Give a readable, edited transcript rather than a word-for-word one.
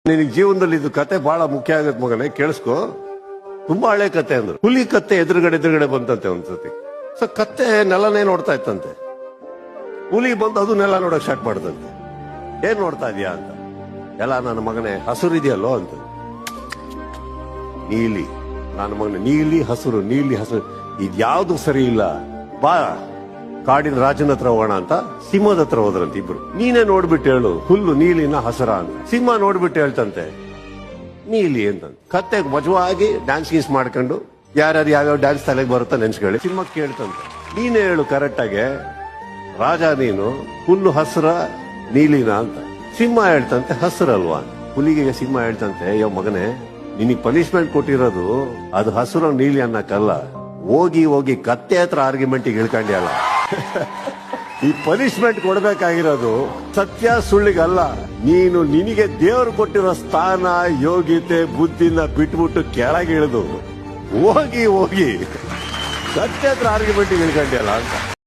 ನಿನಗೆ ಜೀವನದಲ್ಲಿ ಇದು ಕತೆ ಬಹಳ ಮುಖ್ಯ ಆಗತ್ ಮಗನೇ, ಕೇಳಿಸ್ಕೊ. ತುಂಬಾ ಹಳೆ ಕತೆ ಅಂದ್ರು. ಹುಲಿ ಕತ್ತೆ ಎದುರುಗಡೆ ಬಂತಂತೆ ಒಂದ್ಸತಿ. ಸೊ ಕತ್ತೆ ನೆಲನೇ ನೋಡ್ತಾ ಇತ್ತಂತೆ. ಹುಲಿ ಬಂದು ಅದು ನೆಲ ನೋಡಕ್ ಸ್ಟಾರ್ಟ್ ಮಾಡ್ದಂತೆ. ಏನ್ ನೋಡ್ತಾ ಇದೀಯಾ ಅಂತ. ಎಲ್ಲ ನನ್ನ ಮಗನೇ ಹಸುರಿದೆಯಲ್ಲೋ ಅಂತ. ನೀಲಿ, ನನ್ನ ಮಗನೇ ನೀಲಿ ಹಸುರು, ನೀಲಿ ಹಸುರು ಇದ್ಯಾವ್ದು ಸರಿ ಇಲ್ಲ, ಬಾ ಕಾಡಿನ ರಾಜನ ಹತ್ರ ಹೋಗೋಣ ಅಂತ ಸಿಂಹದ ಹತ್ರ ಹೋದ್ರಂತ ಇಬ್ರು. ನೀನೇ ನೋಡ್ಬಿಟ್ಟು ಹೇಳು ಹುಲ್ಲು ನೀಲಿನ ಹಸರ ಅಂತ. ಸಿಂಹ ನೋಡ್ಬಿಟ್ಟು ಹೇಳ್ತಂತೆ ನೀಲಿ ಅಂತ. ಕತ್ತೆ ಮಜವಾಗಿ ಡ್ಯಾನ್ಸ್ ಗೀನ್ಸ್ ಮಾಡ್ಕೊಂಡು ಯಾರ್ಯಾರು ಯಾವ್ಯಾವ ಡ್ಯಾನ್ಸ್ ತಲೆಗೆ ಬರುತ್ತಾ ನೆನ್ಸ್ಕೊಳ್ಳಿ. ಸಿಂಹ ಕೇಳ್ತಂತೆ ನೀನೇ ಹೇಳು ಕರೆಕ್ಟ್ ಆಗಿ ರಾಜ ನೀನು, ಹುಲ್ಲು ಹಸ್ರ ನೀಲಿನ ಅಂತ. ಸಿಂಹ ಹೇಳ್ತಂತೆ ಹಸ್ರಲ್ವಾ. ಹುಲಿಗೆ ಸಿಂಹ ಹೇಳ್ತಂತೆ ಯೋ ಮಗನೇ, ನಿನಗೆ ಪನಿಷ್ಮೆಂಟ್ ಕೊಟ್ಟಿರೋದು ಅದು ಹಸುರ ನೀಲಿ ಅನ್ನಕ್ಕಲ್ಲ, ಹೋಗಿ ಹೋಗಿ ಕತ್ತೆ ಹತ್ರ ಆರ್ಗ್ಯುಮೆಂಟಿಗೆ ಇಳ್ಕೊಂಡ್ಯಲ್ಲ. ಈ ಪನಿಷ್ಮೆಂಟ್ ಕೊಡ್ಬೇಕಾಗಿರೋದು ಸತ್ಯ ಸುಳ್ಳಿಗಲ್ಲ. ನೀನು ನಿನಗೆ ದೇವರು ಕೊಟ್ಟಿರೋ ಸ್ಥಾನ ಯೋಗ್ಯತೆ ಬುದ್ಧಿನ ಬಿಟ್ಬಿಟ್ಟು ಕೆಳಗೆ ಇಳಿದು ಹೋಗಿ ಹೋಗಿ ಸತ್ಯ ಹತ್ರ ಆರ್ಗ್ಯುಮೆಂಟಿಗೆ ಇಳ್ಕೊಂಡ್ಯಲ್ಲ ಅಂತ.